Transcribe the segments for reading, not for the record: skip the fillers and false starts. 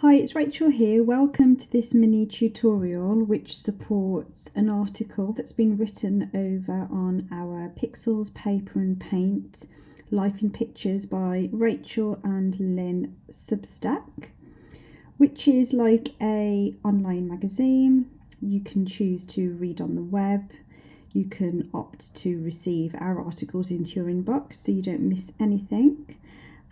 Hi, it's Rachel here. Welcome to this mini tutorial which supports an article that's been written over on our Pixels, Paper and Paint Life in Pictures by Rachel and Lynn Substack, which is like a online magazine. You can choose to read on the web. You can opt to receive our articles into your inbox so you don't miss anything.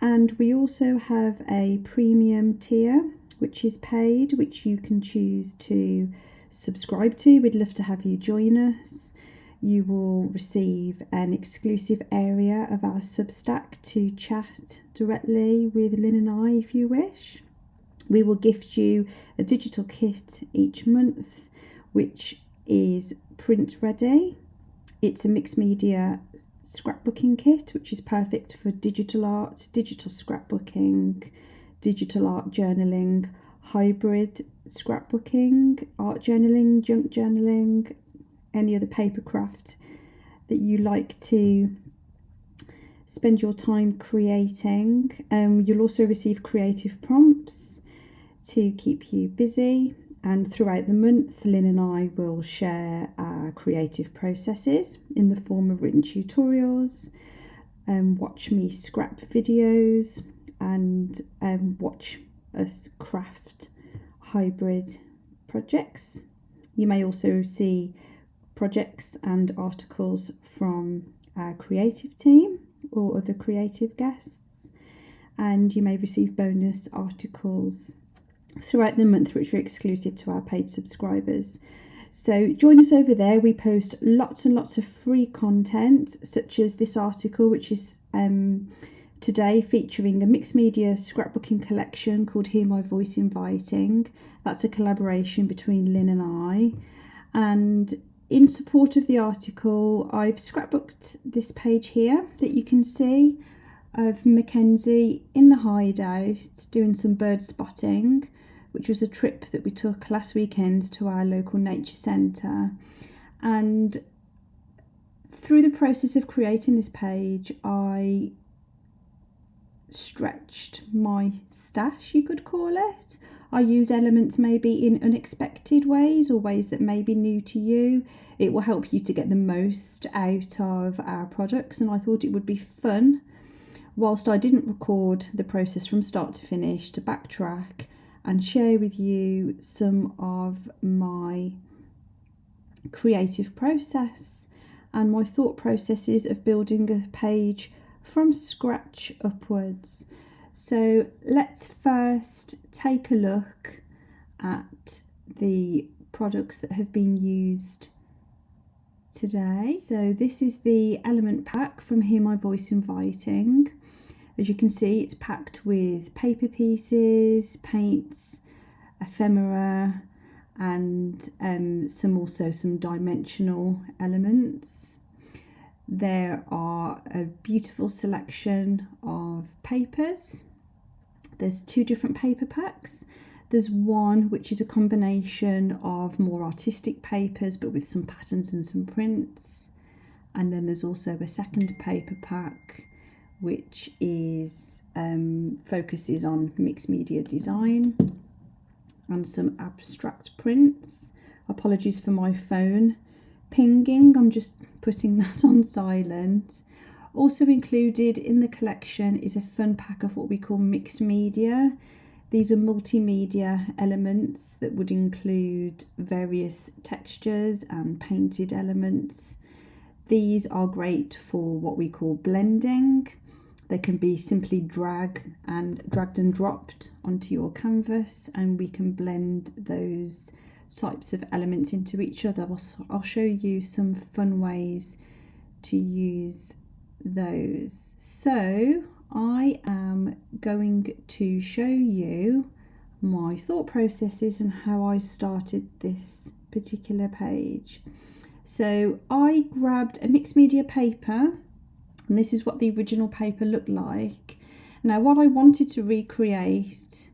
And we also have a premium tier, which is paid, which you can choose to subscribe to. We'd love to have you join us. You will receive an exclusive area of our Substack to chat directly with Lynn and I if you wish. We will gift you a digital kit each month, which is print ready. It's a mixed media scrapbooking kit, which is perfect for digital art, digital scrapbooking, digital art journaling, hybrid scrapbooking, art journaling, junk journaling, any other paper craft that you like to spend your time creating. You'll also receive creative prompts to keep you busy. And throughout the month, Lynn and I will share our creative processes in the form of written tutorials, watch me scrap videos, and watch us craft hybrid projects. You may also see projects and articles from our creative team or other creative guests, and you may receive bonus articles throughout the month which are exclusive to our paid subscribers. So join us over there. We post lots and lots of free content, such as this article, which is today featuring a mixed media scrapbooking collection called Hear My Voice Inviting. That's a collaboration between Lynn and I. And in support of the article, I've scrapbooked this page here that you can see of Mackenzie in the hideout doing some bird spotting, which was a trip that we took last weekend to our local nature centre. And through the process of creating this page, I stretched my stash, you could call it. I use elements maybe in unexpected ways or ways that may be new to you. It will help you to get the most out of our products, and I thought it would be fun, whilst I didn't record the process from start to finish, to backtrack and share with you some of my creative process and my thought processes of building a page from scratch upwards. So let's first take a look at the products that have been used today. So this is the element pack from Hear My Voice Inviting. As you can see, it's packed with paper pieces, paints, ephemera, and some dimensional elements. There are a beautiful selection of papers. There's two different paper packs. There's one which is a combination of more artistic papers but with some patterns and some prints. And then there's also a second paper pack which is focuses on mixed media design and some abstract prints. Apologies for my phone pinging, I'm just putting that on silent. Also included in the collection is a fun pack of what we call mixed media. These are multimedia elements that would include various textures and painted elements. These are great for what we call blending. They can be simply dragged and dropped onto your canvas, and we can blend those types of elements into each other. I'll show you some fun ways to use those. So I am going to show you my thought processes and how I started this particular page. So I grabbed a mixed media paper, and this is what the original paper looked like. Now what I wanted to recreate,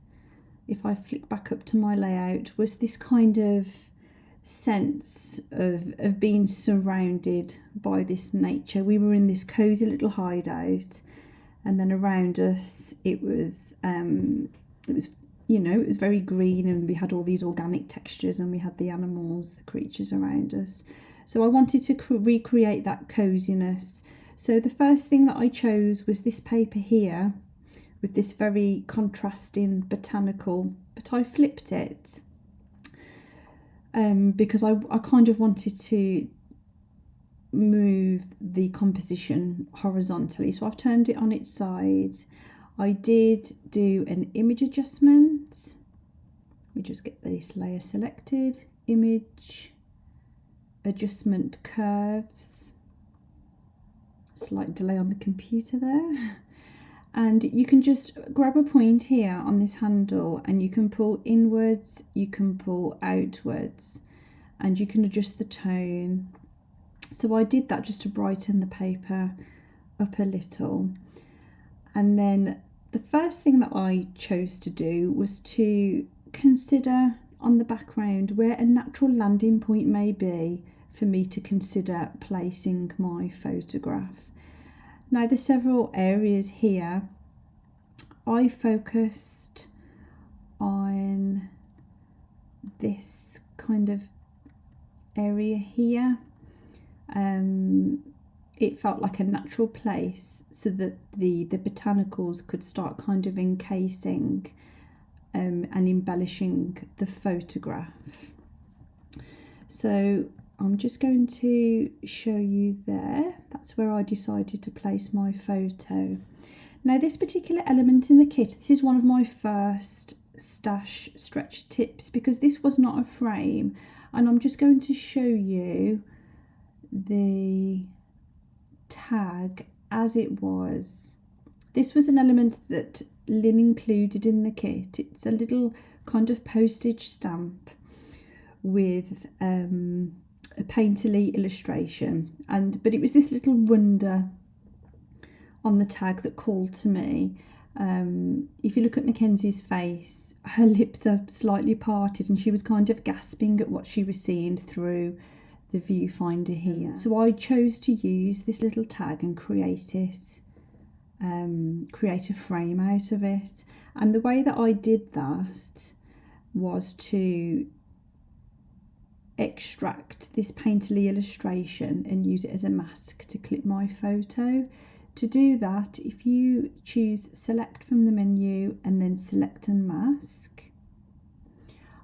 if I flick back up to my layout, was this kind of sense of being surrounded by this nature. We were in this cozy little hideout, and then around us it was you know, it was very green and we had all these organic textures and we had the animals, the creatures around us. So I wanted to recreate that coziness. So the first thing that I chose was this paper here with this very contrasting botanical, but I flipped it because I kind of wanted to move the composition horizontally. So I've turned it on its side. I did do an image adjustment. Let me just get this layer selected. Image adjustment curves. Slight delay on the computer there. And you can just grab a point here on this handle and you can pull inwards, you can pull outwards, and you can adjust the tone. So I did that just to brighten the paper up a little. And then the first thing that I chose to do was to consider on the background where a natural landing point may be for me to consider placing my photograph. Now there's several areas here. I focused on this kind of area here. It felt like a natural place so that the botanicals could start kind of encasing and embellishing the photograph. So I'm just going to show you there. That's where I decided to place my photo. Now this particular element in the kit, this is one of my first stash stretch tips because this was not a frame, and I'm just going to show you the tag as it was. This was an element that Lynn included in the kit. It's a little kind of postage stamp with a painterly illustration, but it was this little wonder on the tag that called to me. If you look at Mackenzie's face, her lips are slightly parted and she was kind of gasping at what she was seeing through the viewfinder here. So I chose to use this little tag and create a frame out of it. And the way that I did that was to extract this painterly illustration and use it as a mask to clip my photo. To do that, if you choose select from the menu and then select and mask,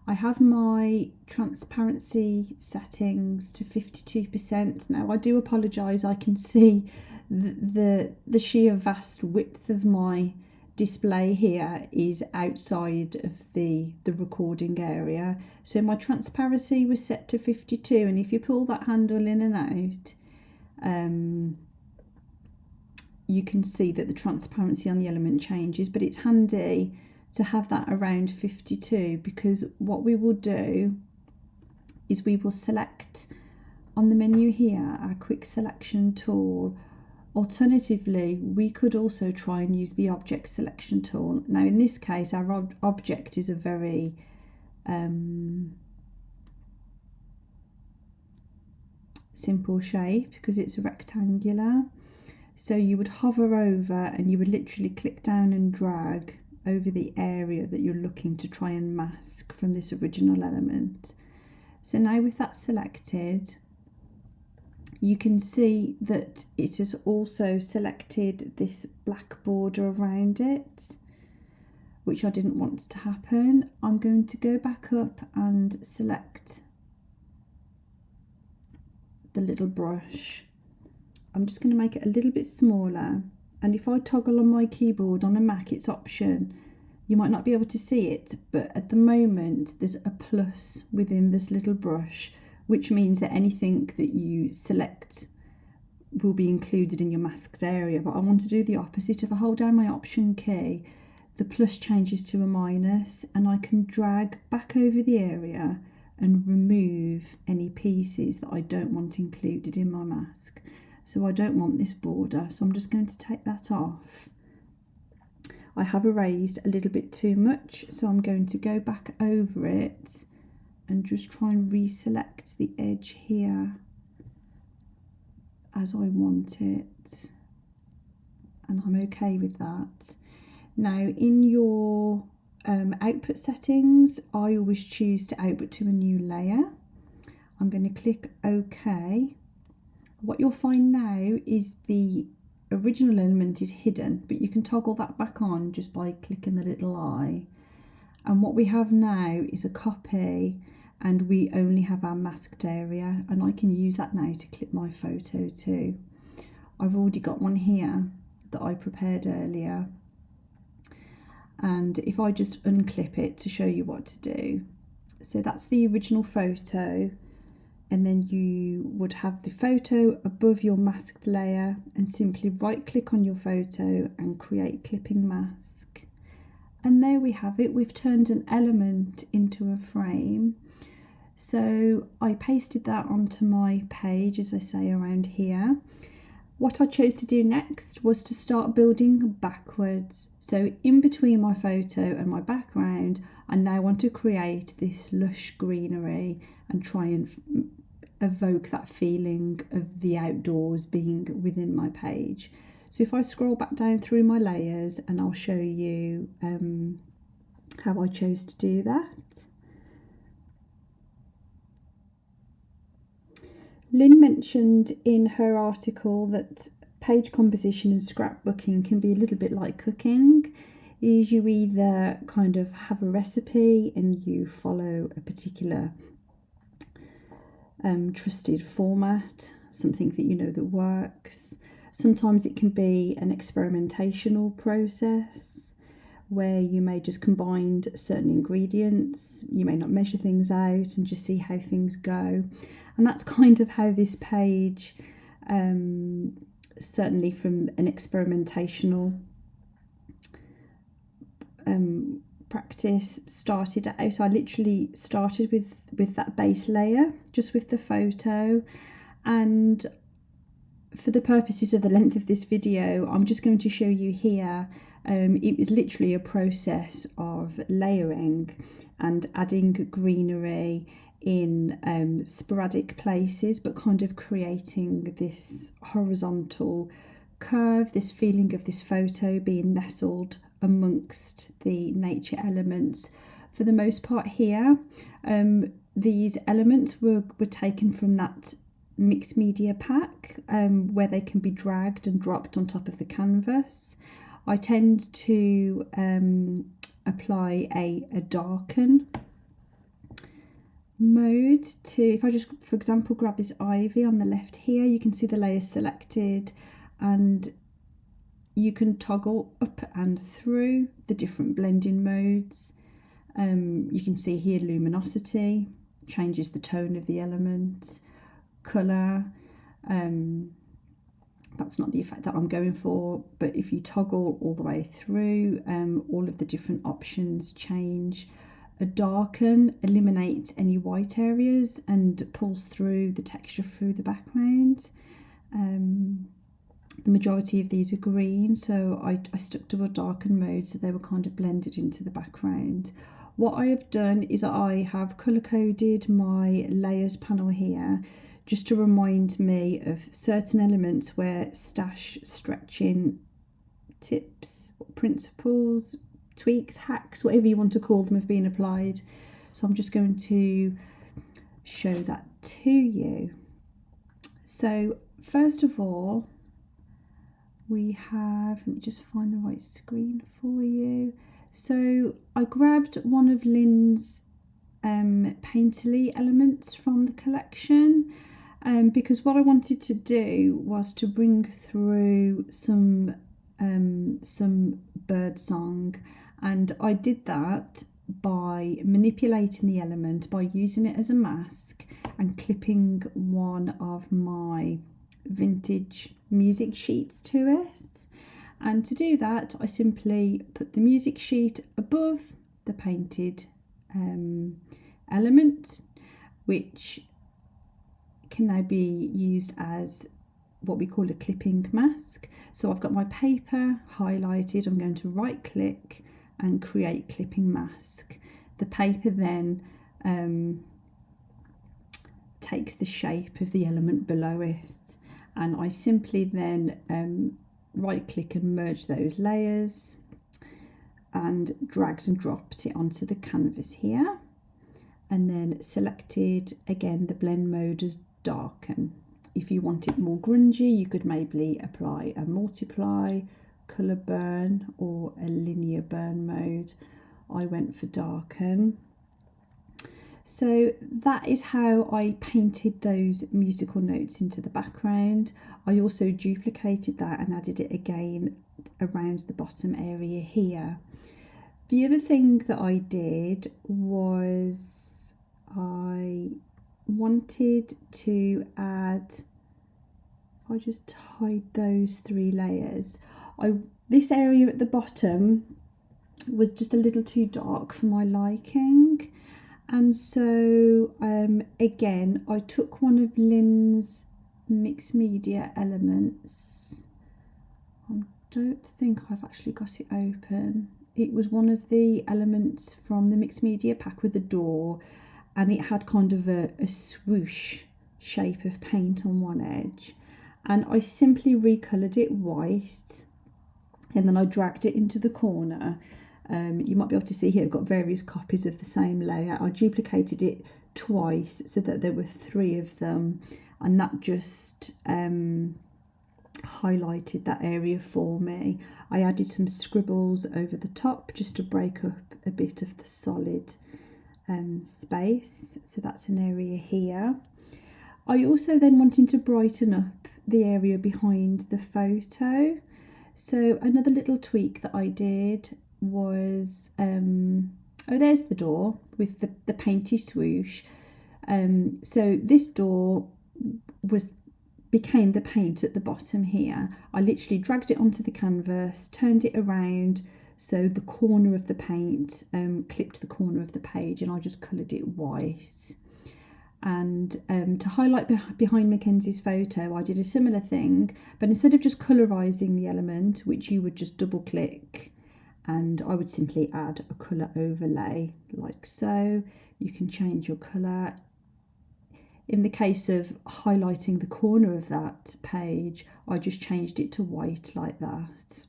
I have my transparency settings to 52%. Now I do apologise, I can see the sheer vast width of my display here is outside of the recording area. So my transparency was set to 52, and if you pull that handle in and out, you can see that the transparency on the element changes, but it's handy to have that around 52 because what we will do is we will select on the menu here our quick selection tool. Alternatively, we could also try and use the object selection tool. Now in this case our object is a very simple shape because it's rectangular. So you would hover over and you would literally click down and drag over the area that you're looking to try and mask from this original element. So now with that selected, you can see that it has also selected this black border around it, which I didn't want to happen. I'm going to go back up and select the little brush. I'm just going to make it a little bit smaller, and if I toggle on my keyboard on a Mac, it's Option. You might not be able to see it, but at the moment there's a plus within this little brush, which means that anything that you select will be included in your masked area. But I want to do the opposite. If I hold down my Option key, the plus changes to a minus, and I can drag back over the area and remove any pieces that I don't want included in my mask. So I don't want this border, so I'm just going to take that off. I have erased a little bit too much, so I'm going to go back over it and just try and reselect the edge here as I want it, and I'm okay with that. Now in your output settings, I always choose to output to a new layer. I'm going to click OK. What you'll find now is the original element is hidden, but you can toggle that back on just by clicking the little eye. And what we have now is a copy, and we only have our masked area, and I can use that now to clip my photo too. I've already got one here that I prepared earlier, and if I just unclip it to show you what to do. So that's the original photo, and then you would have the photo above your masked layer and simply right click on your photo and create clipping mask. And there we have it, we've turned an element into a frame. So I pasted that onto my page, as I say, around here. What I chose to do next was to start building backwards. So in between my photo and my background, I now want to create this lush greenery and try and evoke that feeling of the outdoors being within my page. So if I scroll back down through my layers, and I'll show you how I chose to do that. Lynn mentioned in her article that page composition and scrapbooking can be a little bit like cooking. Is you either kind of have a recipe and you follow a particular trusted format, something that you know that works. Sometimes it can be an experimentational process where you may just combine certain ingredients, you may not measure things out and just see how things go. And that's kind of how this page, certainly from an experimentational practice, started out. I literally started with that base layer, just with the photo, and for the purposes of the length of this video, I'm just going to show you here. It was literally a process of layering and adding greenery in sporadic places, but kind of creating this horizontal curve, this feeling of this photo being nestled amongst the nature elements. For the most part here, these elements were taken from that mixed media pack where they can be dragged and dropped on top of the canvas. I tend to apply a darken mode to, if I just, for example, grab this ivy on the left here, you can see the layers selected, and you can toggle up and through the different blending modes. You can see here luminosity changes the tone of the element, colour, that's not the effect that I'm going for, but if you toggle all the way through, all of the different options change. A darken eliminates any white areas and pulls through the texture through the background. The majority of these are green, so I stuck to a darken mode so they were kind of blended into the background. What I have done is I have colour coded my layers panel here just to remind me of certain elements where stash, stretching, tips, principles, tweaks, hacks, whatever you want to call them, have been applied. So I'm just going to show that to you. So first of all, we have, let me just find the right screen for you. So I grabbed one of Lynn's painterly elements from the collection, because what I wanted to do was to bring through some bird song, and I did that by manipulating the element, by using it as a mask and clipping one of my vintage music sheets to it. And to do that, I simply put the music sheet above the painted element, which can now be used as what we call a clipping mask. So I've got my paper highlighted, I'm going to right click and create clipping mask. The paper then takes the shape of the element below it, and I simply then right click and merge those layers. and dragged and dropped it onto the canvas here, and then selected again the blend mode as darken. If you want it more grungy, you could maybe apply a multiply, colour burn, or a linear burn mode. I went for darken. So that is how I painted those musical notes into the background. I also duplicated that and added it again around the bottom area here. The other thing that I did was I wanted to add, I just hide those 3 layers. This area at the bottom was just a little too dark for my liking. And so again, I took one of Lynn's mixed media elements. I don't think I've actually got it open. It was one of the elements from the mixed media pack with the door, and it had kind of a swoosh shape of paint on one edge. And I simply recoloured it white, and then I dragged it into the corner. You might be able to see here I've got various copies of the same layer. I duplicated it twice so that there were 3 of them, and that just highlighted that area for me. I added some scribbles over the top just to break up a bit of the solid space. So that's an area here. I also then wanted to brighten up the area behind the photo. So another little tweak that I did was, oh, there's the door with the painty swoosh. So this door became the paint at the bottom here. I literally dragged it onto the canvas, turned it around so the corner of the paint clipped the corner of the page, and I just coloured it white. And to highlight behind Mackenzie's photo, I did a similar thing, but instead of just colourising the element, which you would just double click, and I would simply add a colour overlay like so. You can change your colour. In the case of highlighting the corner of that page, I just changed it to white like that.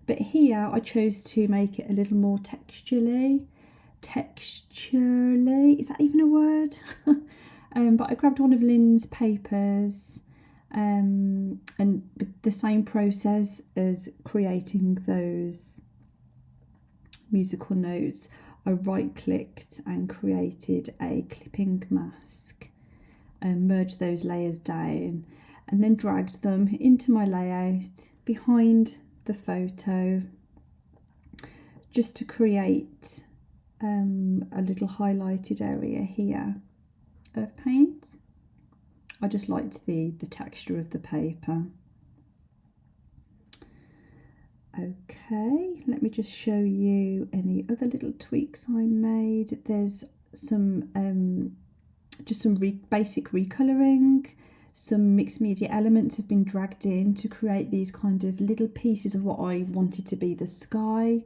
But here I chose to make it a little more texturally, is that even a word? But I grabbed one of Lynn's papers, and the same process as creating those musical notes, I right clicked and created a clipping mask and merged those layers down, and then dragged them into my layout behind the photo just to create a little highlighted area here of paint. I just liked the texture of the paper. Okay, let me just show you any other little tweaks I made. There's some basic recolouring. Some mixed media elements have been dragged in to create these kind of little pieces of what I wanted to be the sky,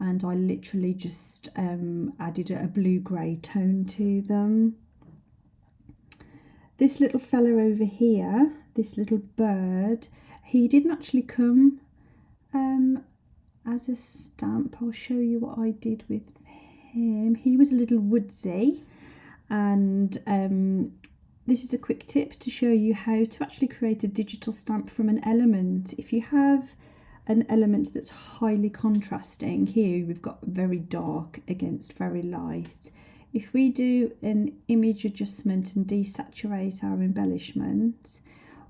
and I literally just added a blue-grey tone to them. This little fella over here, this little bird, he didn't actually come as a stamp. I'll show you what I did with him. He was a little woodsy, and this is a quick tip to show you how to actually create a digital stamp from an element. If you have an element that's highly contrasting, here we've got very dark against very light. If we do an image adjustment and desaturate our embellishment,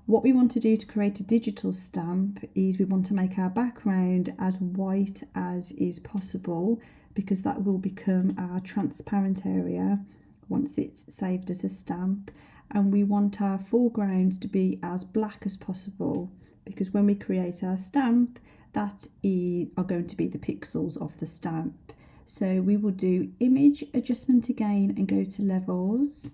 what we want to do to create a digital stamp is we want to make our background as white as is possible, because that will become our transparent area once it's saved as a stamp. And we want our foreground to be as black as possible, because when we create our stamp, that are going to be the pixels of the stamp. So we will do image adjustment again and go to levels,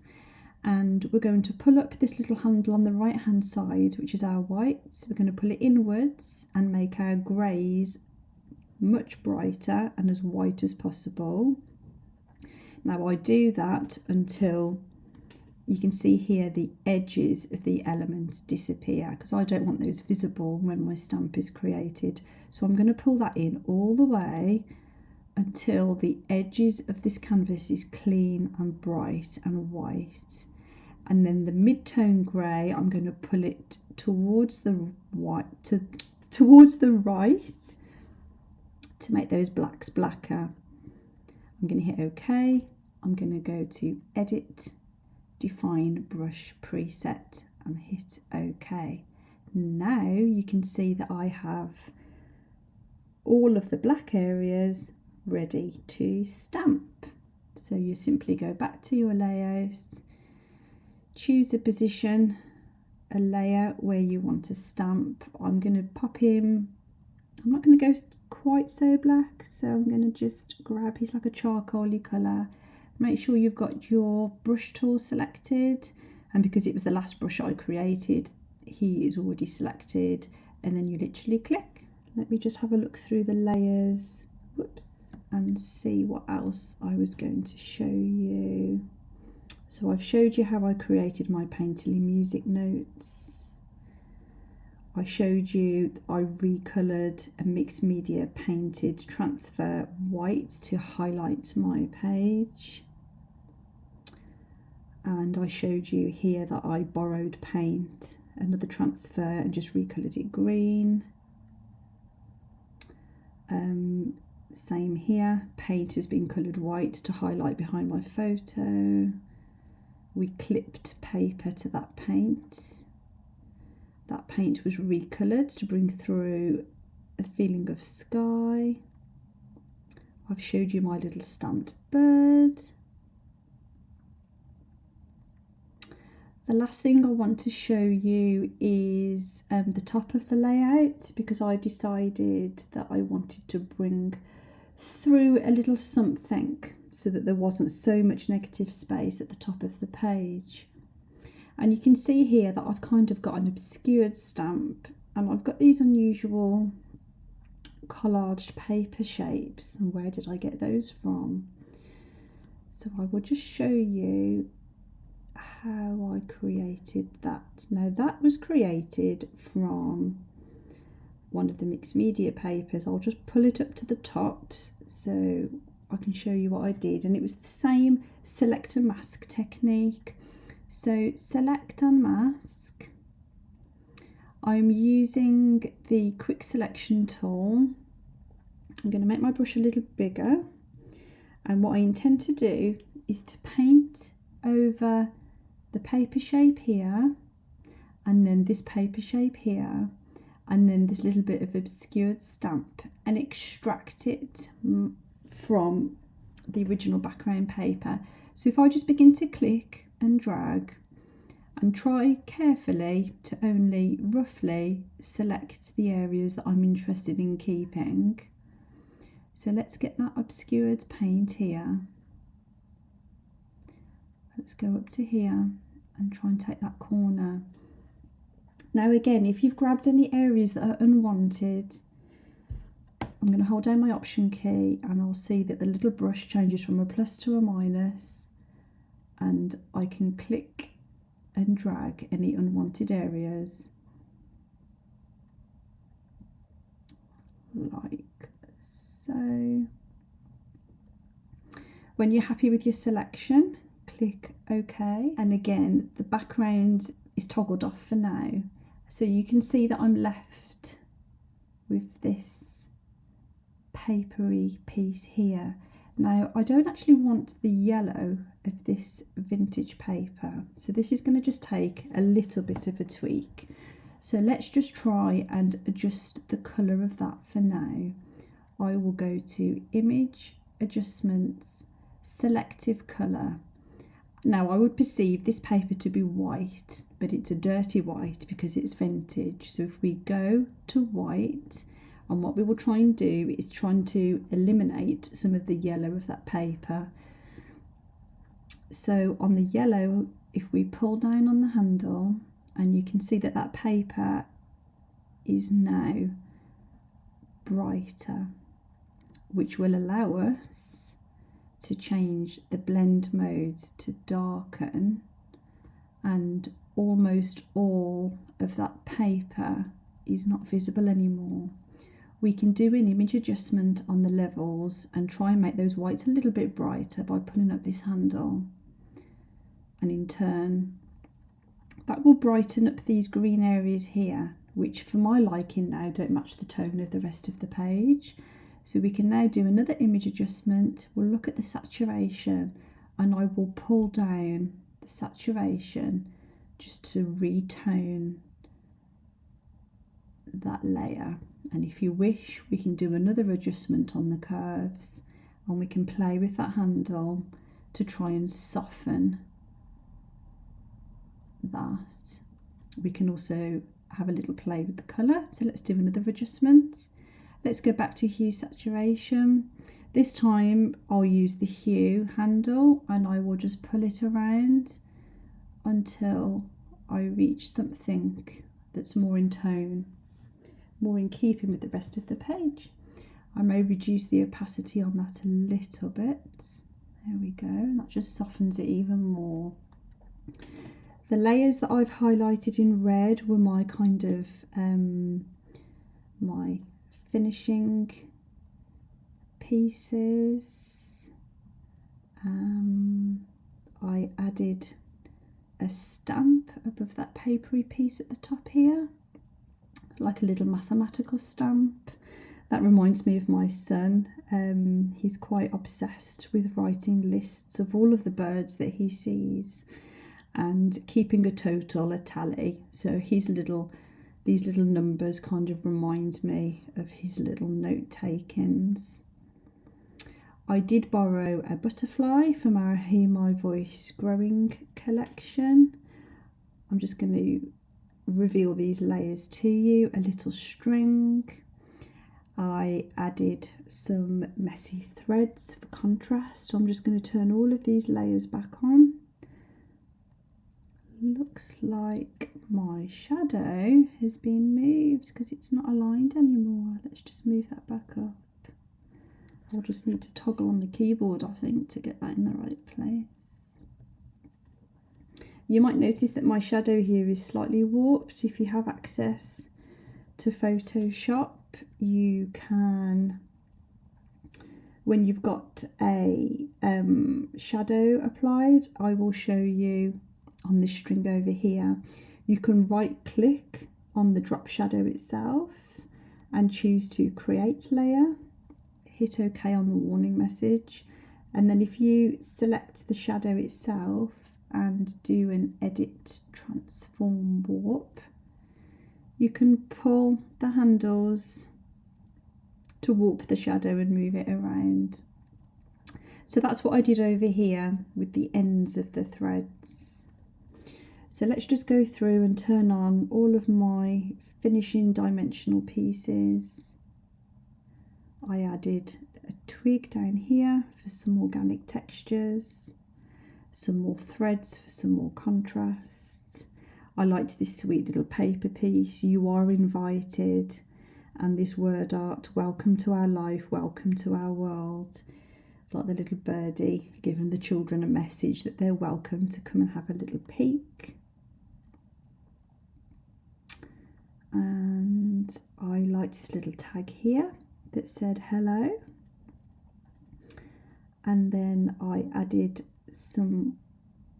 and we're going to pull up this little handle on the right hand side, which is our whites. We're going to pull it inwards and make our greys much brighter and as white as possible. Now I do that until you can see here the edges of the element disappear because I don't want those visible when my stamp is created. So I'm going to pull that in all the way until the edges of this canvas is clean and bright and white. And then the mid-tone grey, I'm going to pull it towards the white, towards the right to make those blacks blacker. I'm going to hit OK. I'm going to go to Edit, Define Brush Preset and hit OK. Now you can see that I have all of the black areas ready to stamp. So you simply go back to your layouts, choose a position, a layout where you want to stamp. I'm going to pop in, I'm not going to go quite so black, so I'm going to just grab, he's like a charcoaly colour. Make sure you've got your brush tool selected, and because it was the last brush I created, he is already selected, and then you literally click. Let me just have a look through the layers, whoops, and see what else I was going to show you. So I've showed you how I created my Painterly music notes. I showed you I recoloured a mixed media painted transfer white to highlight my page. And I showed you here that I borrowed paint, another transfer, and just recoloured it green. Same here, paint has been coloured white to highlight behind my photo. We clipped paper to that paint. That paint was recoloured to bring through a feeling of sky. I've showed you my little stamped bird. The last thing I want to show you is the top of the layout, because I decided that I wanted to bring through a little something so that there wasn't so much negative space at the top of the page. And you can see here that I've kind of got an obscured stamp, and I've got these unusual collaged paper shapes. And where did I get those from? So I will just show you how I created that. Now that was created from one of the mixed media papers. I'll just pull it up to the top so I can show you what I did, and it was the same select and mask technique. So select and mask, I'm using the quick selection tool. I'm going to make my brush a little bigger, and what I intend to do is to paint over the paper shape here, and then this paper shape here, and then this little bit of obscured stamp, and extract it from the original background paper. So if I just begin to click and drag and try carefully to only roughly select the areas that I'm interested in keeping. So let's get that obscured paint here. Let's go up to here and try and take that corner. Now again, if you've grabbed any areas that are unwanted, I'm going to hold down my Option key and I'll see that the little brush changes from a plus to a minus, and I can click and drag any unwanted areas like so. When you're happy with your selection, click OK, and again the background is toggled off for now, so you can see that I'm left with this papery piece here. Now I don't actually want the yellow of this vintage paper, so this is going to just take a little bit of a tweak. So let's just try and adjust the colour of that for now. I will go to Image, Adjustments, Selective Colour. Now I would perceive this paper to be white, but it's a dirty white because it's vintage. So if we go to white, and what we will try and do is trying to eliminate some of the yellow of that paper. So on the yellow, if we pull down on the handle, and you can see that that paper is now brighter, which will allow us to change the blend mode to darken and almost all of that paper is not visible anymore. We can do an image adjustment on the levels and try and make those whites a little bit brighter by pulling up this handle, and in turn that will brighten up these green areas here, which for my liking now don't match the tone of the rest of the page. So we can now do another image adjustment. We'll look at the saturation and I will pull down the saturation just to retone that layer. And if you wish, we can do another adjustment on the curves and we can play with that handle to try and soften that. We can also have a little play with the colour. So let's do another adjustment. Let's go back to hue saturation. This time I'll use the hue handle and I will just pull it around until I reach something that's more in tone, more in keeping with the rest of the page. I may reduce the opacity on that a little bit. There we go, and that just softens it even more. The layers that I've highlighted in red were my kind of my finishing pieces. I added a stamp above that papery piece at the top here, like a little mathematical stamp. That reminds me of my son. He's quite obsessed with writing lists of all of the birds that he sees and keeping a total, a tally. So these little numbers kind of remind me of his little note takings. I did borrow a butterfly from our Hear My Voice growing collection. I'm just going to reveal these layers to you. A little string. I added some messy threads for contrast. I'm just going to turn all of these layers back on. Looks like my shadow has been moved because it's not aligned anymore. Let's just move that back up. I'll just need to toggle on the keyboard, I think, to get that in the right place. You might notice that my shadow here is slightly warped. If you have access to Photoshop, you can, when you've got a shadow applied, I will show you on this string over here, you can right click on the drop shadow itself and choose to create layer. Hit OK on the warning message, and then if you select the shadow itself and do an edit transform warp, you can pull the handles to warp the shadow and move it around. So that's what I did over here with the ends of the threads. So let's just go through and turn on all of my finishing dimensional pieces. I added a twig down here for some organic textures, some more threads for some more contrast. I liked this sweet little paper piece, You Are Invited, and this word art, Welcome to Our Life, Welcome to Our World. It's like the little birdie giving the children a message that they're welcome to come and have a little peek. And I liked this little tag here that said hello, and then I added some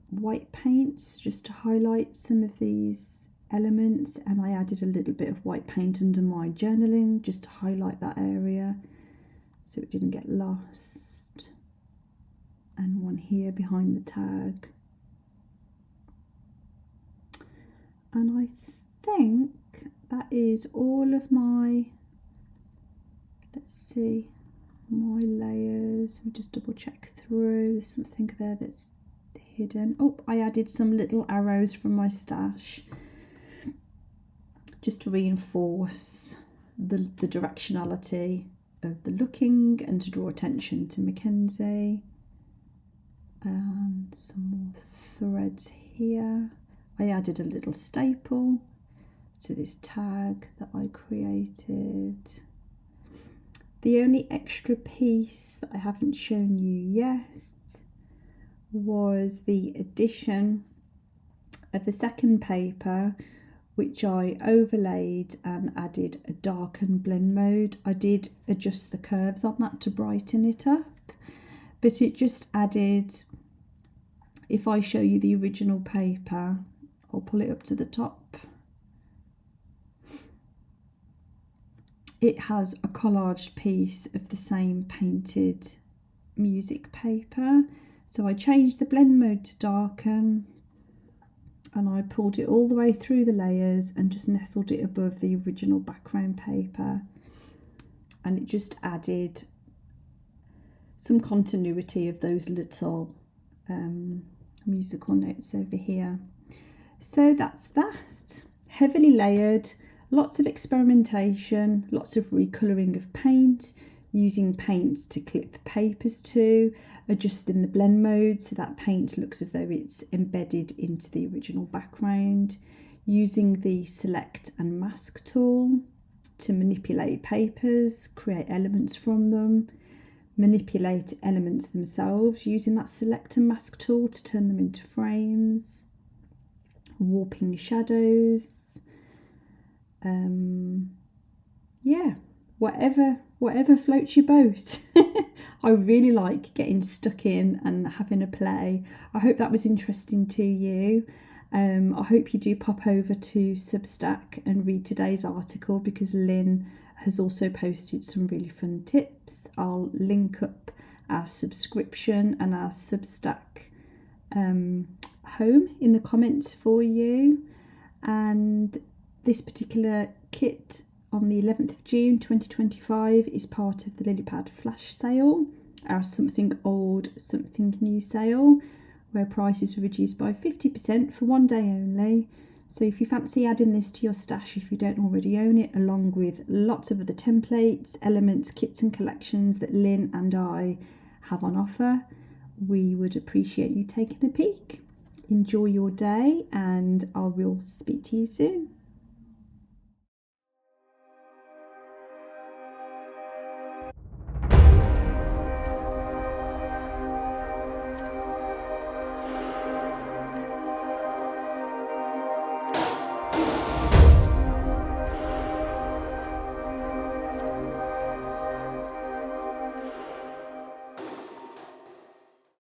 white paints just to highlight some of these elements, and I added a little bit of white paint under my journaling just to highlight that area so it didn't get lost, and one here behind the tag. And I think that is all of my, let's see, my layers. Let me just double check through. There's something there that's hidden. Oh, I added some little arrows from my stash just to reinforce the directionality of the looking and to draw attention to Mackenzie. And some more threads here. I added a little staple to this tag that I created. The only extra piece that I haven't shown you yet was the addition of the second paper, which I overlaid and added a darken blend mode. I did adjust the curves on that to brighten it up, but it just added, if I show you the original paper, I'll pull it up to the top. It has a collaged piece of the same painted music paper. So I changed the blend mode to darken, and I pulled it all the way through the layers and just nestled it above the original background paper, and it just added some continuity of those little musical notes over here. So that's that. Heavily layered, lots of experimentation, lots of recolouring of paint, using paints to clip papers to, adjusting the blend mode so that paint looks as though it's embedded into the original background, using the select and mask tool to manipulate papers, create elements from them, manipulate elements themselves using that select and mask tool to turn them into frames, warping shadows, yeah, whatever floats your boat. I really like getting stuck in and having a play. I hope that was interesting to you. I hope you do pop over to Substack and read today's article, because Lynn has also posted some really fun tips. I'll link up our subscription and our Substack home in the comments for you. And this particular kit on the 11th of June 2025 is part of the Lilypad flash sale, our something old, something new sale, where prices are reduced by 50% for one day only. So if you fancy adding this to your stash, if you don't already own it, along with lots of other templates, elements, kits and collections that Lynn and I have on offer, we would appreciate you taking a peek. Enjoy your day, and I will speak to you soon.